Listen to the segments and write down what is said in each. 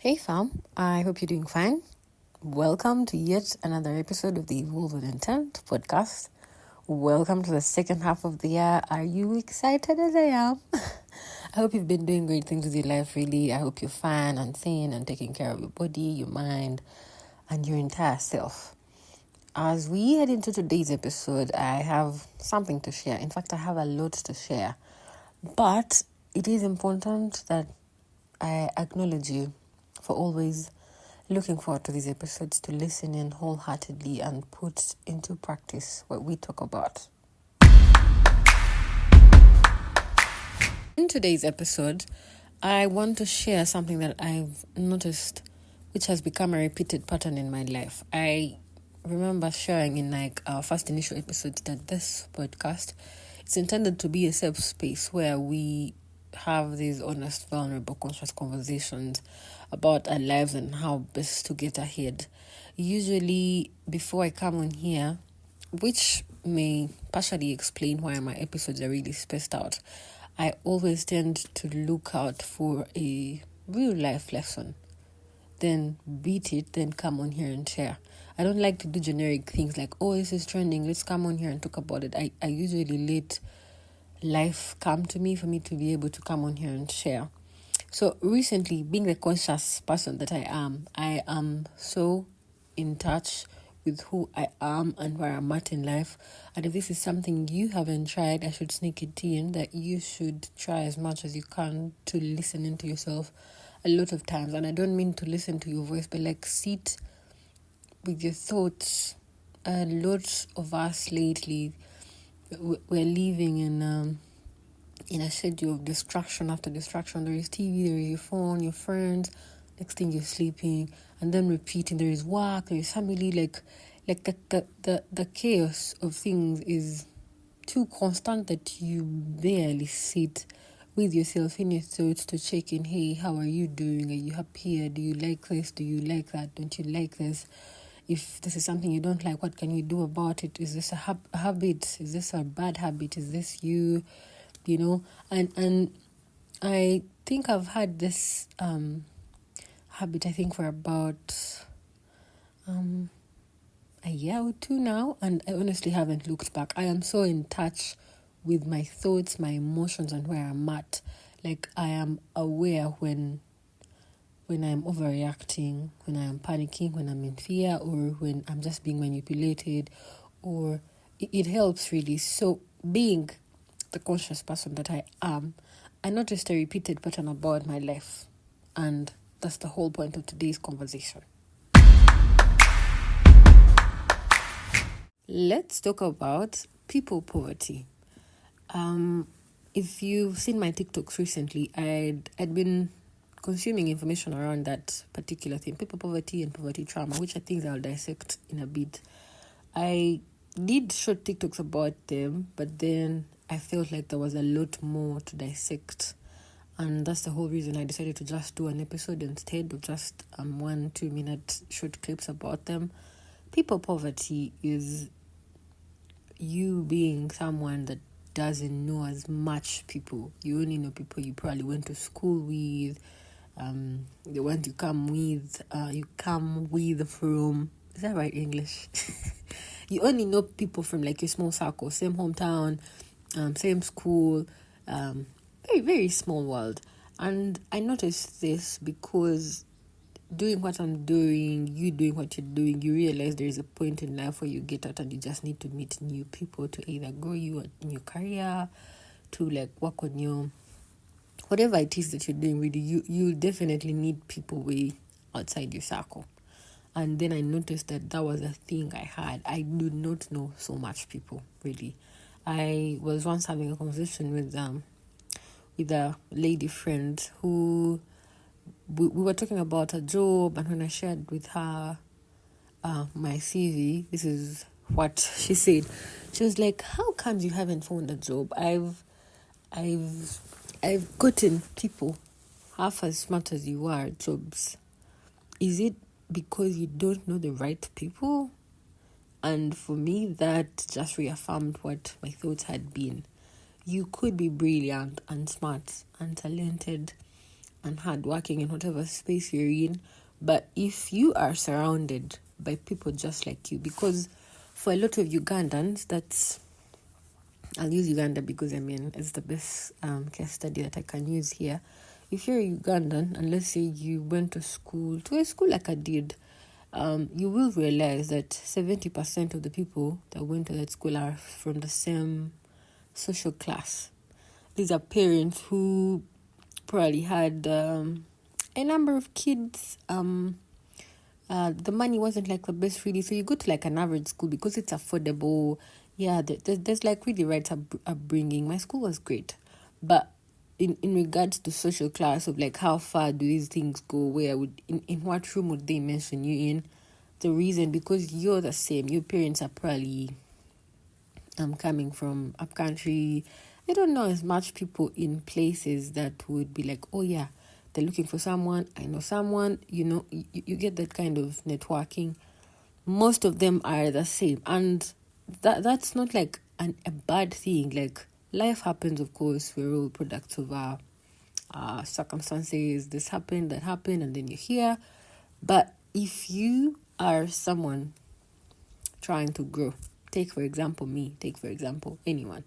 Hey fam, I hope you're doing fine. Welcome to yet another episode of the Evolve with Intent podcast. Welcome to the second half of the year. Are you excited as I am? I hope you've been doing great things with your life, really. I hope you're fine and sane and taking care of your body, your mind, and your entire self. As we head into today's episode, I have something to share. In fact, I have a lot to share. But it is important that I acknowledge you for always looking forward to these episodes, to listen in wholeheartedly and put into practice what we talk about. In today's episode, I want to share something that I've noticed, which has become a repeated pattern in my life. I remember sharing in our first initial episodes that this podcast is intended to be a safe space where we have these honest, vulnerable, conscious conversations about our lives and how best to get ahead. Usually, before I come on here, which may partially explain why my episodes are really spaced out, I always tend to look out for a real life lesson, then beat it, then come on here and share. I don't like to do generic things like, oh, this is trending, let's come on here and talk about it. I usually let life come to me for me to be able to come on here and share. So recently, being the conscious person that I am so in touch with who I am and where I'm at in life. And if this is something you haven't tried, I should sneak it in that you should try as much as you can to listen into yourself a lot of times. And I don't mean to listen to your voice, but like sit with your thoughts. A lot of us lately, we're living in a schedule of distraction after distraction. There is TV, there is your phone, your friends. Next thing you're sleeping, and then repeating. There is work, there is family. Like the chaos of things is too constant that you barely sit with yourself in your thoughts to check in. Hey, how are you doing? Are you happy? Do you like this? Do you like that? Don't you like this? If this is something you don't like, what can you do about it? Is this a habit? Is this a bad habit? Is this you? You know, and I think I've had this habit, I think, for about a year or two now, and I honestly haven't looked back. I am so in touch with my thoughts, my emotions, and where I'm at. Like, I am aware when I'm overreacting, when I am panicking, when I'm in fear, or when I'm just being manipulated, or it helps really. So being the conscious person that I am, I noticed a repeated pattern about my life, and that's the whole point of today's conversation. Let's talk about people poverty. If you've seen my TikToks recently, I'd been consuming information around that particular thing, people poverty and poverty trauma, which I think I'll dissect in a bit. I did short TikToks about them, but then I felt like there was a lot more to dissect. And that's the whole reason I decided to just do an episode instead of just 1-2 minute short clips about them. People poverty is you being someone that doesn't know as much people. You only know people you probably went to school with, the ones you come with from, is that right English? You only know people from like your small circle, same hometown, same school, very, very small world. And I noticed this because doing what I'm doing, you doing what you're doing, you realize there is a point in life where you get out and you just need to meet new people to either grow you in your career, to like work on your whatever it is that you're doing. Really, you definitely need people way outside your circle. And then I noticed that was a thing I had. I do not know so much people, really. I was once having a conversation with a lady friend who we were talking about a job, and when I shared with her my CV, this is what she said. She was like, "How come you haven't found a job? I've gotten people half as smart as you are jobs. Is it because you don't know the right people?" And for me, that just reaffirmed what my thoughts had been. You could be brilliant and smart and talented and hardworking in whatever space you're in. But if you are surrounded by people just like you, because for a lot of Ugandans, I'll use Uganda because it's the best case study that I can use here. If you're a Ugandan, and let's say you went to a school like I did, you will realize that 70% of the people that went to that school are from the same social class. These are parents who probably had a number of kids. The money wasn't like the best really, so you go to like an average school because it's affordable. Yeah, there's like really right upbringing. My school was great, but in regards to social class of like how far do these things go, where would in what room would they mention you in? The reason, because you're the same. Your parents are probably coming from up country. They don't know as much people in places that would be like, oh yeah, they're looking for someone. I know someone. You get that kind of networking. Most of them are the same, and that's not like a bad thing. Like, life happens, of course. We're all products of our circumstances. This happened, that happened, and then you're here. But if you are someone trying to grow, take for example me, take for example anyone,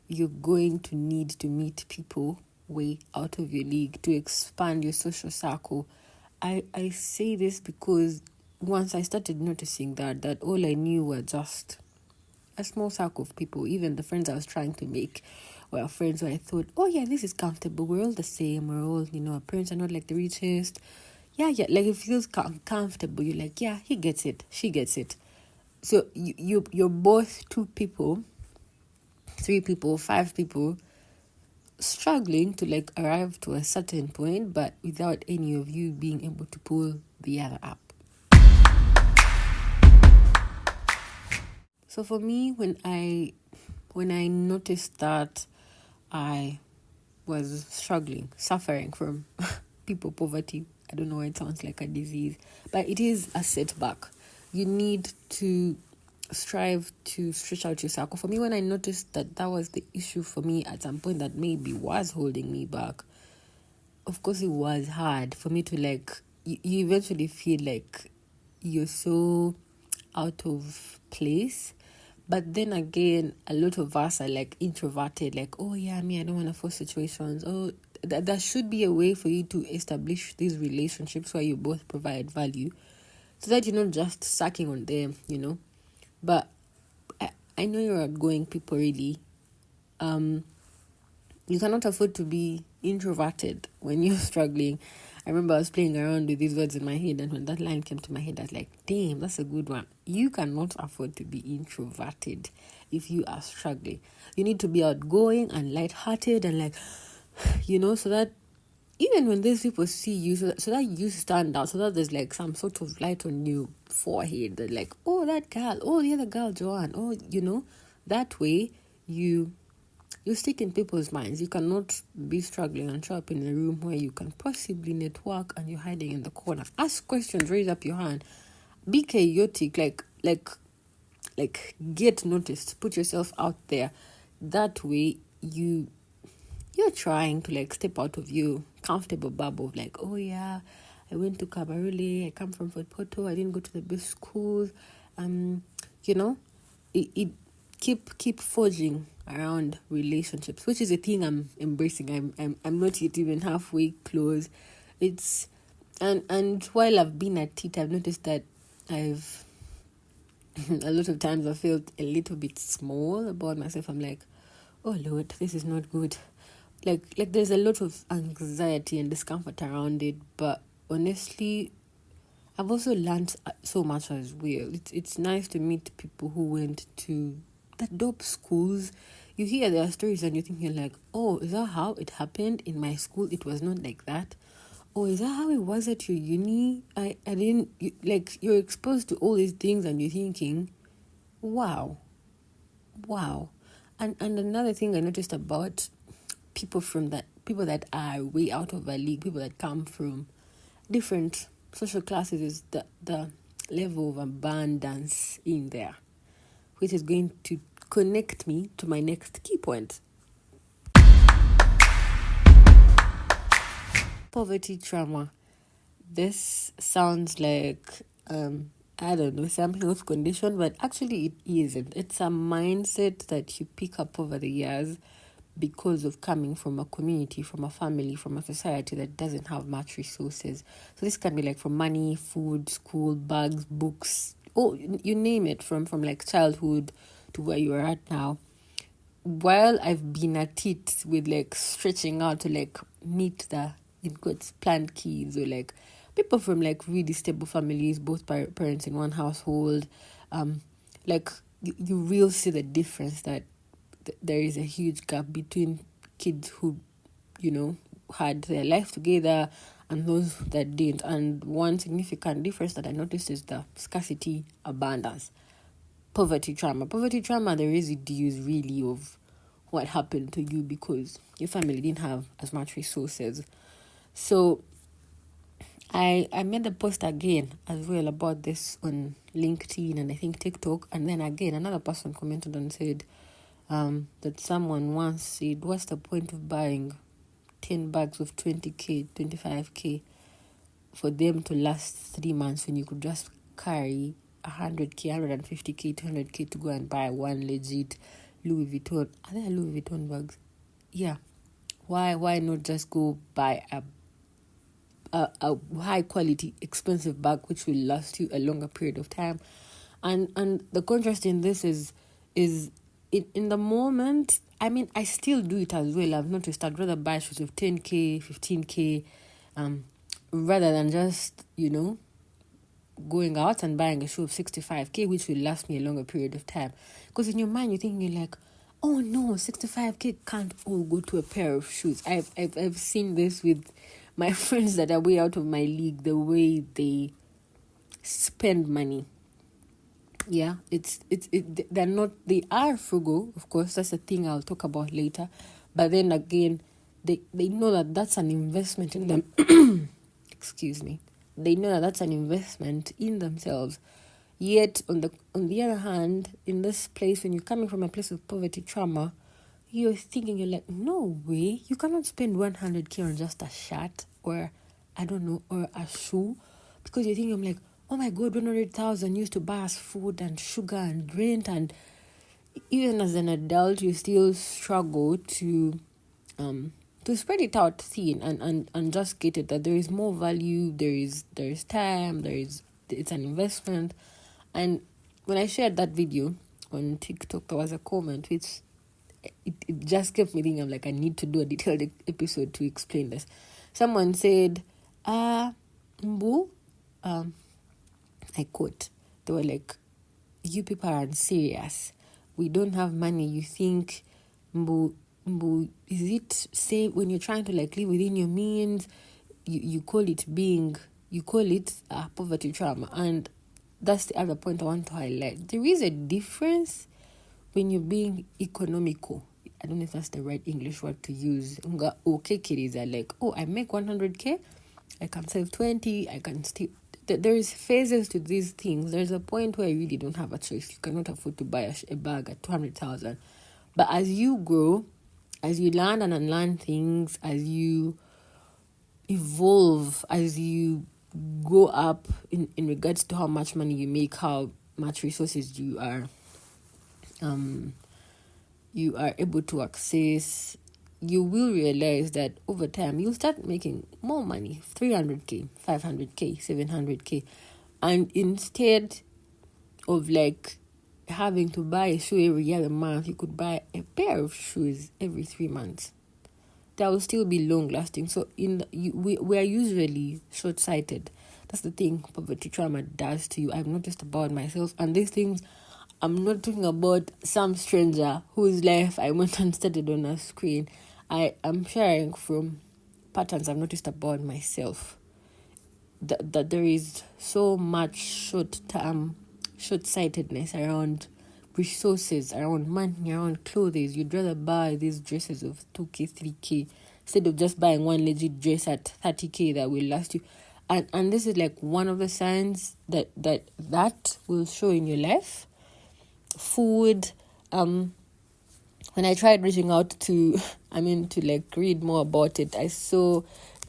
you're going to need to meet people way out of your league to expand your social circle. I say this because once I started noticing that all I knew were just a small circle of people. Even the friends I was trying to make were friends where I thought, oh yeah, this is comfortable. We're all the same. We're all, our parents are not like the richest. Yeah, like it feels comfortable. You're like, yeah, he gets it. She gets it. So you're both 2 people, 3 people, 5 people struggling to like arrive to a certain point, but without any of you being able to pull the other up. So for me, when I noticed that I was struggling, suffering from people poverty, I don't know why it sounds like a disease, but it is a setback. You need to strive to stretch out your circle. For me, when I noticed that was the issue for me at some point that maybe was holding me back, of course it was hard for me to like, you eventually feel like you're so out of place. But then again, a lot of us are like introverted, like, oh yeah, I don't want to force situations. Oh, there should be a way for you to establish these relationships where you both provide value, so that you're not just sucking on them, But I know you're outgoing people, really. You cannot afford to be introverted when you're struggling. I remember I was playing around with these words in my head, and when that line came to my head, I was like, damn, that's a good one. You cannot afford to be introverted if you are struggling. You need to be outgoing and lighthearted and like, so that even when these people see you, so that you stand out, so that there's like some sort of light on your forehead, that like, oh, that girl, oh, the other girl, Joanne, oh, that way you stick in people's minds. You cannot be struggling and show up in a room where you can possibly network and you're hiding in the corner. Ask questions, raise up your hand, be chaotic, like get noticed, put yourself out there. That way you're trying to like step out of your comfortable bubble of like, oh yeah, I went to Kabarole, I come from Fort Porto, I didn't go to the best schools. It keep forging around relationships, which is a thing I'm embracing. I'm not yet even halfway close. It's and while I've been at it, I've noticed that I've a lot of times I felt a little bit small about myself. I'm like, oh Lord, this is not good. Like there's a lot of anxiety and discomfort around it, but honestly, I've also learned so much as well. It's nice to meet people who went to the dope schools. You hear their stories and you think, you're like, oh, is that how it happened in my school? It was not like that. Oh, is that how it was at your uni? I didn't, you're exposed to all these things and you're thinking, wow. And another thing I noticed about people that are way out of our league, people that come from different social classes, is the level of abundance in there, which is going to connect me to my next key point. Poverty trauma. This sounds like, I don't know, some health condition, but actually it isn't. It's a mindset that you pick up over the years because of coming from a community, from a family, from a society that doesn't have much resources. So this can be like from money, food, school, bags, books, you name it, from like childhood to where you are at now. While I've been at it with like stretching out to like meet the, in quotes, planned kids, or like people from like really stable families, both parents in one household, like you really see the difference that there is a huge gap between kids who, had their life together and those that didn't. And one significant difference that I noticed is the scarcity, abundance. Poverty trauma, the residues really of what happened to you because your family didn't have as much resources. So I made a post again as well about this on LinkedIn and I think TikTok, and then again another person commented and said that someone once said, what's the point of buying 10 bags of 20k, 25k for them to last 3 months when you could just carry 100k, 150k, 200k to go and buy one legit Louis Vuitton. Are there Louis Vuitton bags? Yeah. Why not just go buy a high quality expensive bag which will last you a longer period of time? And the contrast in this is in the moment. I mean, I still do it as well. I've noticed I'd rather buy shoes of 10k, 15k, rather than just going out and buying a shoe of 65k, which will last me a longer period of time. Because in your mind, you're thinking like, oh no, 65k can't all go to a pair of shoes. I've seen this with my friends that are way out of my league, the way they spend money. Yeah, they're not, they are frugal, of course, that's a thing I'll talk about later. But then again, they know that that's an investment in them. Excuse me. They know that that's an investment in themselves. Yet, on the other hand, in this place, when you're coming from a place of poverty trauma, you're like, no way, you cannot spend 100k on just a shirt or, I don't know, or a shoe. Because you're thinking, I'm like, oh my God, 100,000 used to buy us food and sugar and rent. And even as an adult, you still struggle to spread it out thin and just get it that there is more value, there is time, it's an investment. And when I shared that video on TikTok, there was a comment which it just kept me thinking, I'm like, I need to do a detailed episode to explain this. Someone said, Mbu, I quote, they were like, you people aren't serious. We don't have money. You think, Mbu, is it say when you're trying to like live within your means, you call it poverty trauma? And that's the other point I want to highlight. There is a difference when you're being economical. I don't know if that's the right English word to use. Okay, kiddies are like, oh, I make 100k, I can save 20, I can still. There is phases to these things. There's a point where you really don't have a choice. You cannot afford to buy a bag at 200,000. But as you grow, as you learn and unlearn things, as you evolve, as you go up in regards to how much money you make, how much resources you are able to access, you will realize that over time you'll start making more money, 300k, 500k, 700k. And instead of like having to buy a shoe every other month, you could buy a pair of shoes every 3 months. That will still be long lasting. So we are usually short-sighted. That's the thing poverty trauma does to you. I've noticed about myself, and these things, I'm not talking about some stranger whose life I went and studied on a screen. I am sharing from patterns I've noticed about myself. That there is so much short-sightedness around resources, around money, around clothes. You'd rather buy these dresses of 2k, 3k instead of just buying one legit dress at 30k that will last you. And this is like one of the signs that will show in your life. Food. When I tried reaching out to like read more about it, I saw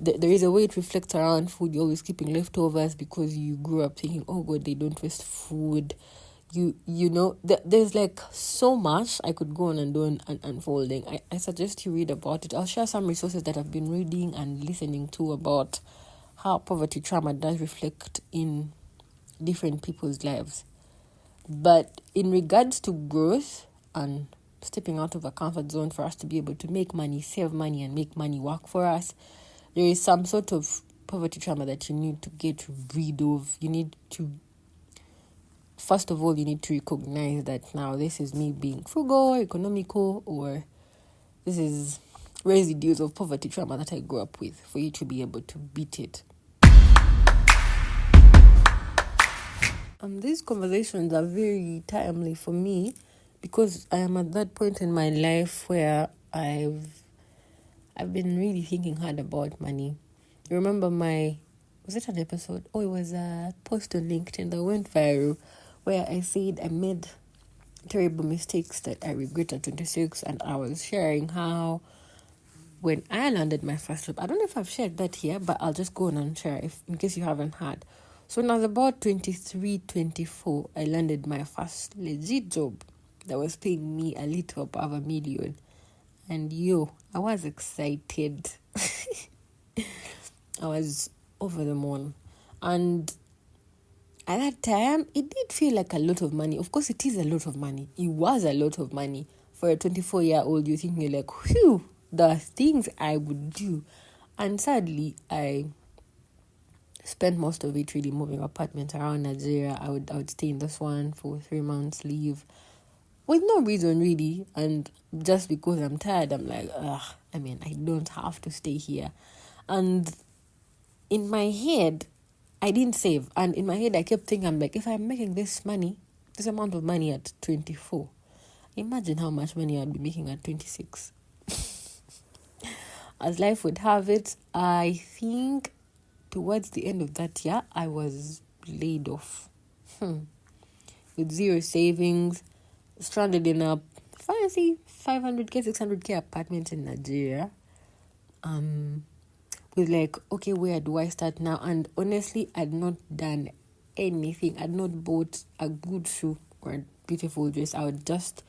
there is a way it reflects around food. You're always keeping leftovers because you grew up thinking, oh God, they don't waste food. There's like so much I could go on and on and unfolding. I suggest you read about it. I'll share some resources that I've been reading and listening to about how poverty trauma does reflect in different people's lives. But in regards to growth and stepping out of a comfort zone for us to be able to make money, save money, and make money work for us, there is some sort of poverty trauma that you need to get rid of. First of all, you need to recognize that now this is me being frugal, economical, or this is residues of poverty trauma that I grew up with, for you to be able to beat it. These conversations are very timely for me because I am at that point in my life where I've been really thinking hard about money. You remember was it an episode? Oh, it was a post on LinkedIn that went viral where I said I made terrible mistakes that I regret at 26, and I was sharing how when I landed my first job, I don't know if I've shared that here, but I'll just go on and share in case you haven't heard. So when I was about 23, 24, I landed my first legit job that was paying me a little above $1 million. And I was excited. I was over the moon. And at that time, it did feel like a lot of money. Of course, it is a lot of money. It was a lot of money. For a 24-year-old, you think you're like, whew, the things I would do. And sadly, I spent most of it really moving apartments around Nigeria. I would stay in this one for 3 months, leave. With no reason, really. And just because I'm tired, I'm like, I don't have to stay here. And in my head, I didn't save. And in my head, I kept thinking, I'm like, if I'm making this amount of money at 24, imagine how much money I'd be making at 26. As life would have it, I think towards the end of that year, I was laid off. With zero savings, stranded in a fancy 500k, 600k apartment in Nigeria. With like, okay, where do I start now? And honestly, I'd not done anything. I'd not bought a good shoe or a beautiful dress. I would just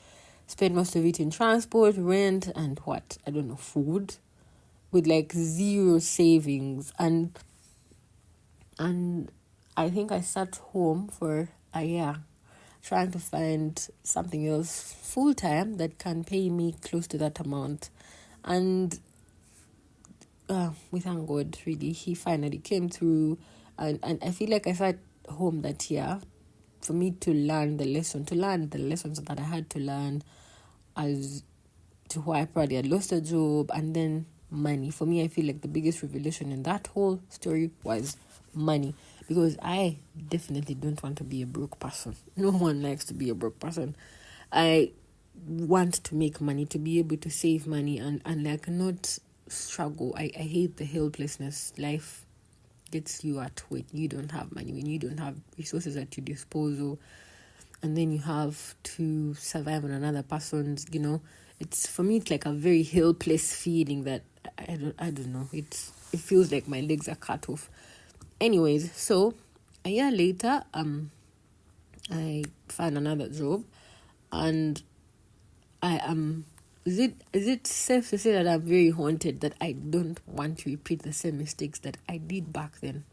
spend most of it in transport, rent, and food, with like zero savings. And I think I sat home for a year trying to find something else full-time that can pay me close to that amount. And we thank God, really, he finally came through. And I feel like I sat home that year for me to learn the lessons that I had to learn as to why I probably had lost a job, and then money. For me, I feel like the biggest revelation in that whole story was money, because I definitely don't want to be a broke person. No one likes to be a broke person. I want to make money, to be able to save money and like not struggle. I hate the helplessness life gets you at when you don't have money, when you don't have resources at your disposal, and then you have to survive on another person's, it's, for me, it's like a very helpless feeling that I don't know. It feels like my legs are cut off. Anyways, so a year later, I found another job, and I am. Is it safe to say that I'm very haunted, that I don't want to repeat the same mistakes that I did back then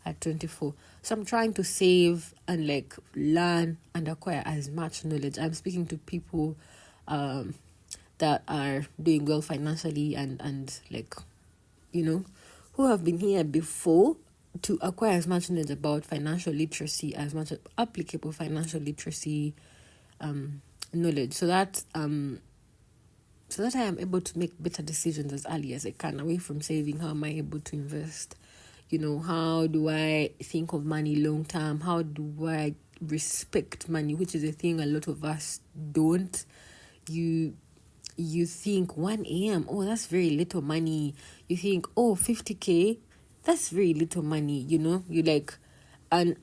at 24? So I'm trying to save and like learn and acquire as much knowledge. I'm speaking to people that are doing well financially and like, who have been here before, to acquire as much knowledge about financial literacy, as much applicable financial literacy knowledge, so that I am able to make better decisions as early as I can, away from saving. How am I able to invest? How do I think of money long term? How do I respect money, which is a thing a lot of us don't. You think 1 a.m., oh, that's very little money. You think, oh, 50k, that's very little money, you like, and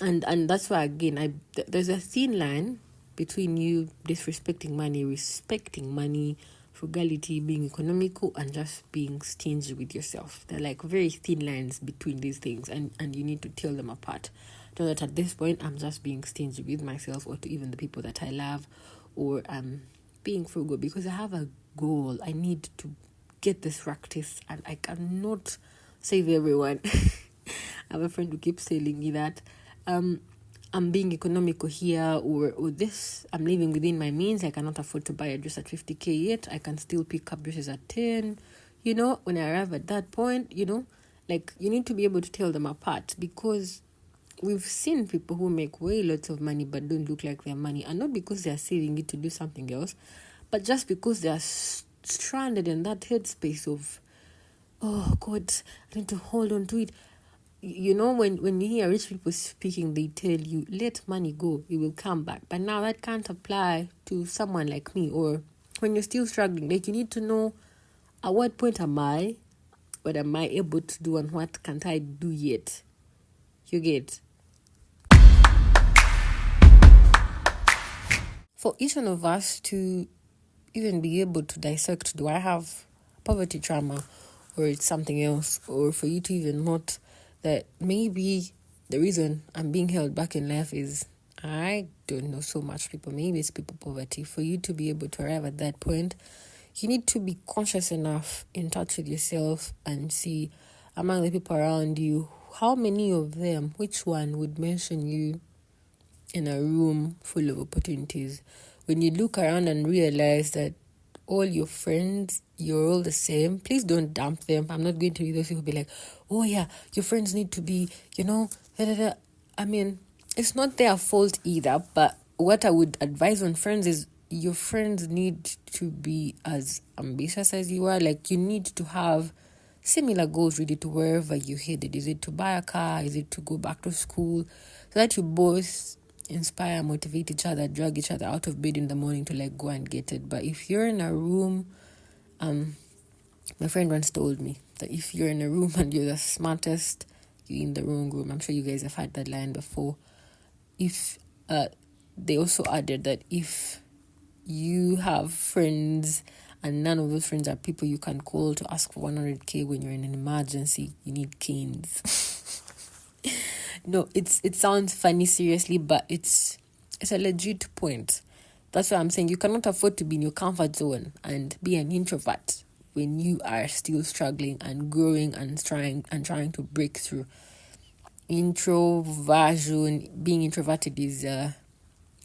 that's why, again, there's a thin line between you disrespecting money, respecting money, frugality, being economical, and just being stingy with yourself. They're like very thin lines between these things, and you need to tell them apart. Know that at this point, I'm just being stingy with myself or to even the people that I love, or I'm being frugal because I have a goal. I need to get this practice, and I cannot save everyone. I have a friend who keeps telling me that I'm being economical here, or this, I'm living within my means. I cannot afford to buy a dress at 50k yet. I can still pick up dresses at 10. When I arrive at that point, like, you need to be able to tell them apart, because we've seen people who make way lots of money but don't look like their money, and not because they're saving it to do something else, but just because they're stranded in that headspace of, oh God, I need to hold on to it. When you hear rich people speaking, they tell you, let money go, it will come back. But now that can't apply to someone like me, or when you're still struggling. Like, you need to know, at what point am I? What am I able to do, and what can't I do yet? You get? For each one of us to even be able to dissect, do I have poverty trauma, or it's something else? Or for you to even note that maybe the reason I'm being held back in life is, I don't know so much people, maybe it's people poverty. For you to be able to arrive at that point, you need to be conscious enough, in touch with yourself, and see among the people around you, how many of them, which one would mention you in a room full of opportunities. When you look around and realize that all your friends, you're all the same, please don't dump them. I'm not going to be those people who be like, oh yeah, your friends need to be, I mean, it's not their fault either, but what I would advise on friends is, your friends need to be as ambitious as you are. Like, you need to have similar goals really to wherever you're headed. Is it to buy a car? Is it to go back to school? So that you both inspire, motivate each other, drag each other out of bed in the morning to like go and get it. But if you're in a room, my friend once told me that if you're in a room and you're the smartest, you're in the wrong room. I'm sure you guys have had that line before. If they also added that if you have friends and none of those friends are people you can call to ask for 100k when you're in an emergency, you need canes. No, it sounds funny, seriously, but it's a legit point. That's why I'm saying you cannot afford to be in your comfort zone and be an introvert when you are still struggling and growing and trying to break through. Introversion, being introverted is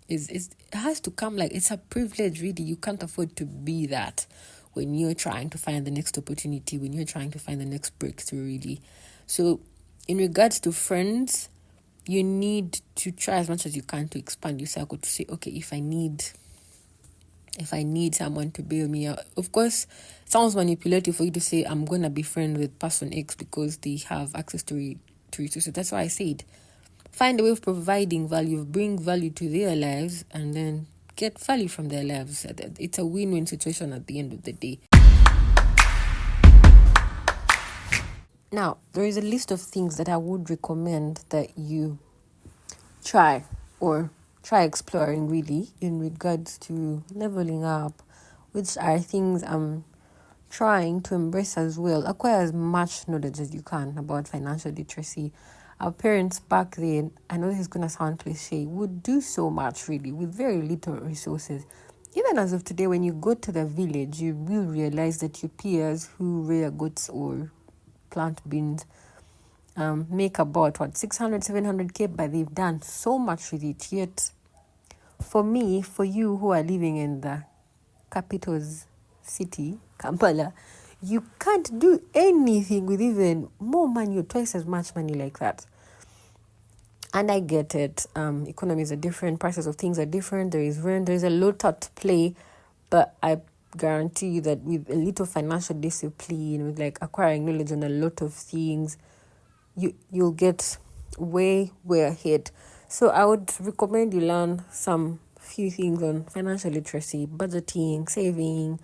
it has to come, like, it's a privilege, really. You can't afford to be that when you're trying to find the next opportunity, when you're trying to find the next breakthrough, really. So in regards to friends, you need to try as much as you can to expand your circle, to say, okay, if I need someone to bail me out. Of course, it sounds manipulative for you to say, I'm going to be friends with person X because they have access to resources. That's why I said, find a way of providing value, bring value to their lives, and then get value from their lives. It's a win-win situation at the end of the day. Now, there is a list of things that I would recommend that you try exploring, really, in regards to leveling up, which are things I'm trying to embrace as well. Acquire as much knowledge as you can about financial literacy. Our parents back then, I know this is going to sound cliche, would do so much, really, with very little resources. Even as of today, when you go to the village, you will realize that your peers who rear goats or plant beans make about 600, 700k, but they've done so much with it. Yet, for me, for you who are living in the capital's city, Kampala, you can't do anything with even more money or twice as much money like that. And I get it. Economies are different, prices of things are different, there is rent, there's a lot at play, but I guarantee you that with a little financial discipline, with like acquiring knowledge on a lot of things, you'll get way ahead. So I would recommend you learn some few things on financial literacy, budgeting, saving,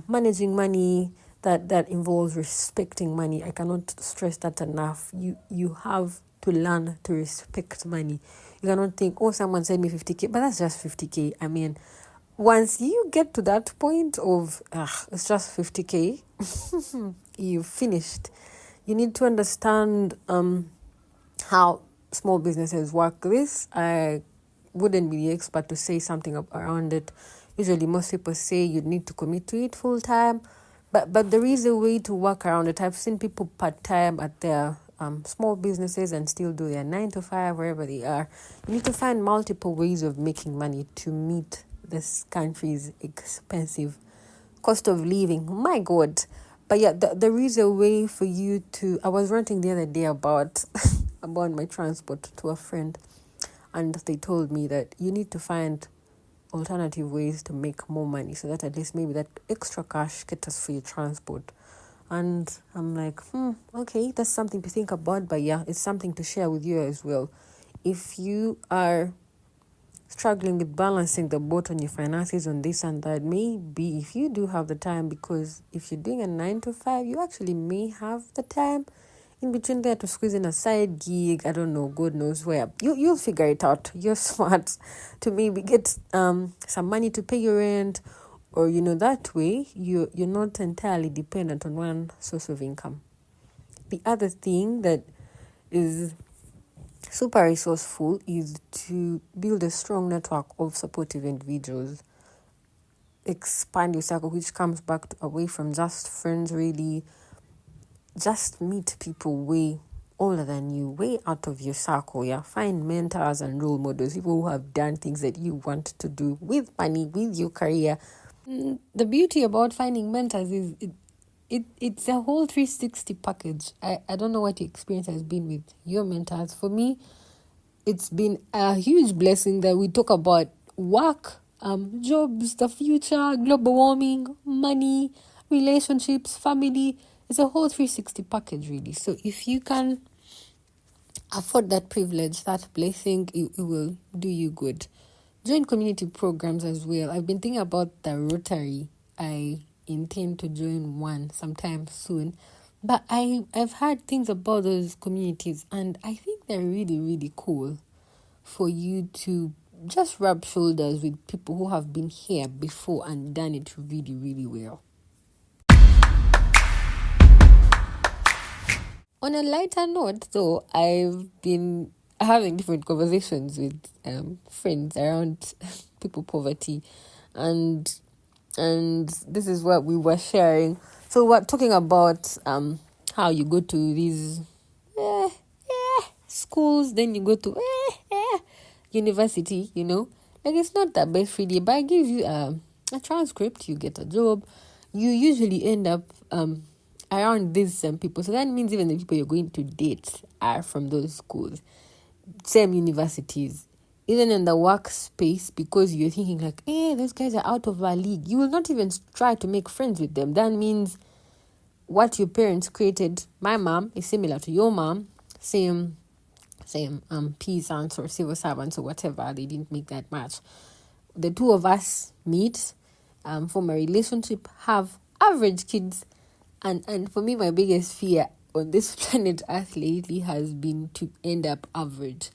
managing money. That involves respecting money. I cannot stress that enough. You have to learn to respect money. You cannot think, oh, someone sent me 50k, but that's just 50k. I mean, once you get to that point of it's just 50k, you've finished. You need to understand how small businesses work. This I wouldn't be the expert to say something around it. Usually most people say you need to commit to it full time, but there is a way to work around it. I've seen people part time at their small businesses and still do their 9 to 5 wherever they are. You need to find multiple ways of making money to meet this country's expensive cost of living. My God. But yeah, there is a way for you to. I was ranting the other day about about my transport to a friend, and they told me that you need to find alternative ways to make more money so that at least maybe that extra cash caters for your transport. And I'm like, okay, that's something to think about. But yeah, it's something to share with you as well. If you are struggling with balancing the boat on your finances on this and that, maybe if you do have the time, because if you're doing a 9 to 5, you actually may have the time in between there to squeeze in a side gig. I don't know, God knows where. You'll figure it out. You're smart to maybe get some money to pay your rent, or that way you're not entirely dependent on one source of income. The other thing that is super resourceful is to build a strong network of supportive individuals. Expand your circle, which comes back away from just friends, really. Just meet people way older than you, way out of your circle. Yeah, find mentors and role models, people who have done things that you want to do with money, with your career. The beauty about finding mentors is it's a whole 360 package. I don't know what your experience has been with your mentors. For me, it's been a huge blessing that we talk about work, jobs, the future, global warming, money, relationships, family. It's a whole 360 package, really. So if you can afford that privilege, that blessing, it will do you good. Join community programs as well. I've been thinking about the Rotary. I intend to join one sometime soon. But I've heard things about those communities, and I think they're really, really cool for you to just rub shoulders with people who have been here before and done it really, really well. On a lighter note, though, I've been having different conversations with friends around people poverty, and this is what we were sharing. So we're talking about how you go to these schools, then you go to university. Like it's not the best really, but I give you a transcript, you get a job, you usually end up around these people. So that means even the people you're going to date are from those schools, same universities. Even in the workspace, because you're thinking like, those guys are out of our league, you will not even try to make friends with them. That means what your parents created. My mom is similar to your mom, same peasants or civil servants or whatever. They didn't make that match. The two of us meet, form a relationship, have average kids, and for me, my biggest fear on this planet Earth lately has been to end up average.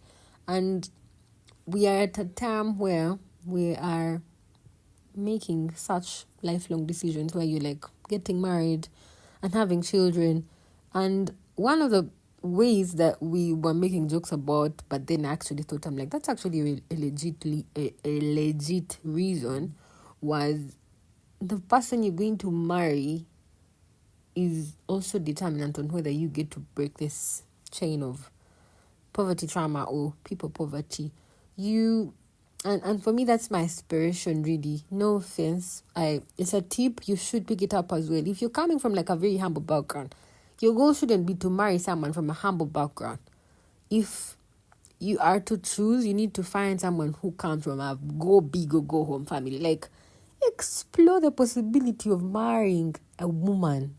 And we are at a time where we are making such lifelong decisions where you're like getting married and having children. And one of the ways that we were making jokes about, but then I actually thought, I'm like, that's actually a legit reason, was the person you're going to marry is also determinant on whether you get to break this chain of poverty trauma or people poverty. And for me, that's my aspiration, really. No offense. It's a tip. You should pick it up as well. If you're coming from like a very humble background, your goal shouldn't be to marry someone from a humble background. If you are to choose, you need to find someone who comes from a go big or go home family. Like, explore the possibility of marrying a woman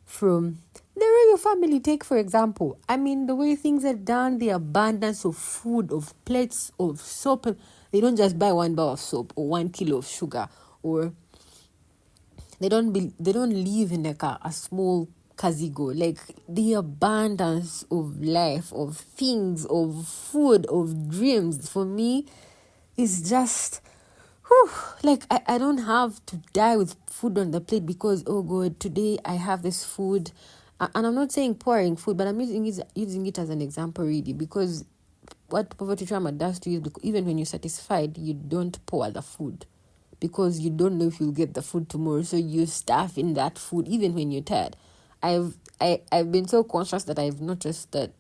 from the royal family. Take, for example, the way things are done, the abundance of food, of plates, of soap. They don't just buy 1 bar of soap or 1 kilo of sugar, or they don't live in like a small kazigo. Like, the abundance of life, of things, of food, of dreams, for me, is just whew, like I don't have to die with food on the plate because, oh God, today I have this food. And I'm not saying pouring food, but I'm using it as an example really, because what poverty trauma does to you is, because even when you're satisfied, you don't pour the food because you don't know if you'll get the food tomorrow. So you stuff in that food even when you're tired. I've been so conscious that I've noticed that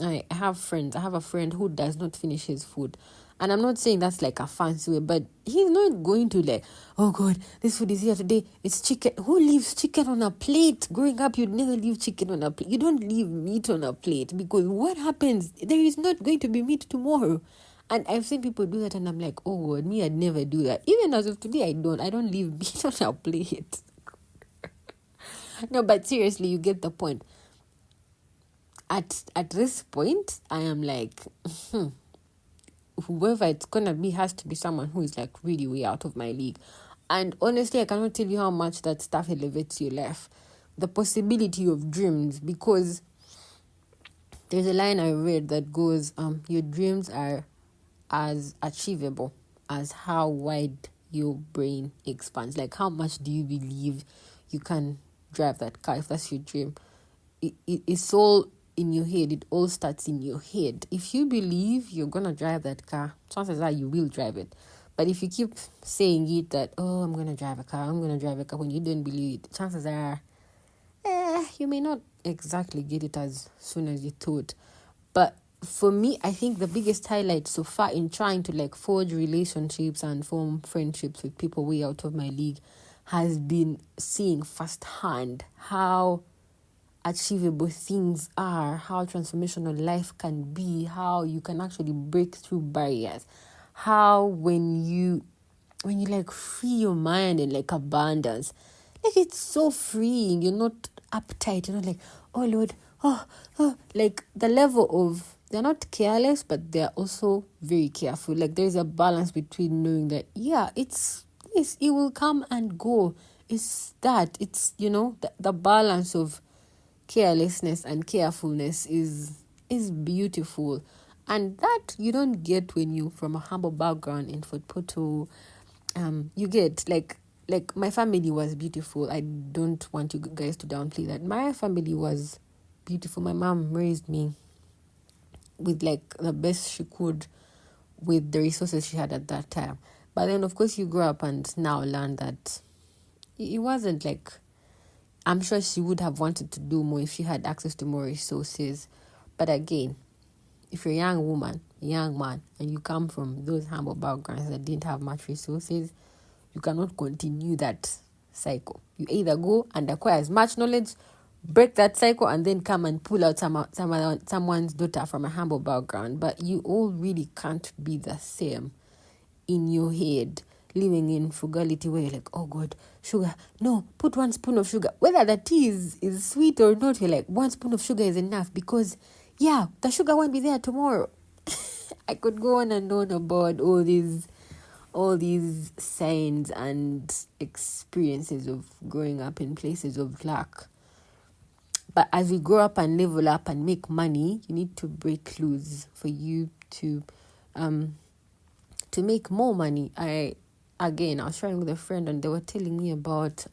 I have friends. I have a friend who does not finish his food. And I'm not saying that's like a fancy way, but he's not going to like, oh God, this food is here today. It's chicken. Who leaves chicken on a plate? Growing up, you'd never leave chicken on a plate. You don't leave meat on a plate because what happens? There is not going to be meat tomorrow. And I've seen people do that and I'm like, oh God, me, I'd never do that. Even as of today, I don't leave meat on a plate. No, but seriously, you get the point. At this point, I am like, whoever it's gonna be has to be someone who is like really way out of my league. And honestly, I cannot tell you how much that stuff elevates your life. The possibility of dreams, because there's a line I read that goes, your dreams are as achievable as how wide your brain expands. Like, how much do you believe you can drive that car if that's your dream? It's all in your head. It all starts in your head. If you believe you're gonna drive that car, chances are you will drive it. But if you keep saying it that, oh, I'm gonna drive a car, when you don't believe it, chances are you may not exactly get it as soon as you thought. But for me, I think the biggest highlight so far in trying to like forge relationships and form friendships with people way out of my league has been seeing firsthand how achievable things are, how transformational life can be, how you can actually break through barriers, how when you like free your mind in like abundance, like it's so freeing. You're not uptight, you're not like, oh Lord, like the level of, they're not careless, but they're also very careful. Like there's a balance between knowing that, yeah, it will come and go. It's the balance of carelessness and carefulness is beautiful, and that you don't get when you from a humble background in Fort Poto. You get like my family was beautiful. I don't want you guys to downplay that. My family was beautiful. My mom raised me with like the best she could with the resources she had at that time. But then of course you grow up and now learn that it wasn't like, I'm sure she would have wanted to do more if she had access to more resources. But again, if you're a young woman, a young man, and you come from those humble backgrounds that didn't have much resources, you cannot continue that cycle. You either go and acquire as much knowledge, break that cycle, and then come and pull out someone's daughter from a humble background. But you all really can't be the same in your head, living in frugality where you're like, oh God, sugar, no, put 1 spoon of sugar. Whether the tea is sweet or not, you're like, 1 spoon of sugar is enough because, yeah, the sugar won't be there tomorrow. I could go on and on about all these signs and experiences of growing up in places of lack. But as we grow up and level up and make money, you need to break loose for you to make more money. I was sharing with a friend and they were telling me about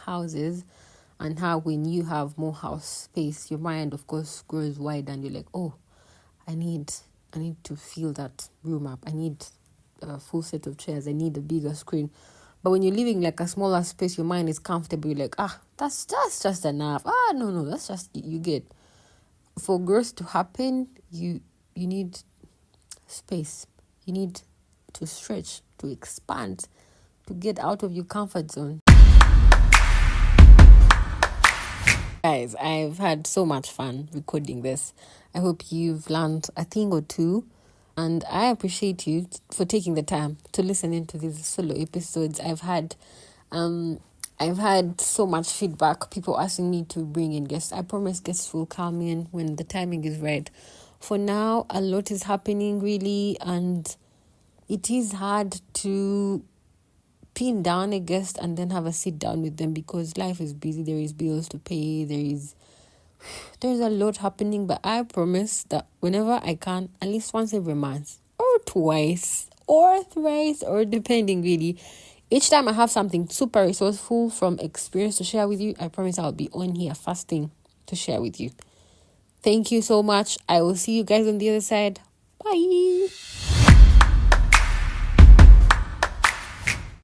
houses and how when you have more house space, your mind of course grows wide and you're like, oh, I need to fill that room up. I need a full set of chairs. I need a bigger screen. But when you're living like a smaller space, your mind is comfortable. You're like, that's just enough. No, that's just, you get. For growth to happen, you need space. You need to stretch, to expand, to get out of your comfort zone. Guys, I've had so much fun recording this. I hope you've learned a thing or two. And I appreciate you for taking the time to listen into these solo episodes. I've had so much feedback, people asking me to bring in guests. I promise guests will come in when the timing is right. For now, a lot is happening really, and it is hard to pin down a guest and then have a sit down with them because life is busy. There is bills to pay. There's a lot happening, but I promise that whenever I can, at least once every month or twice or thrice, or depending really. Each time I have something super resourceful from experience to share with you, I promise I'll be on here fasting to share with you. Thank you so much. I will see you guys on the other side. Bye.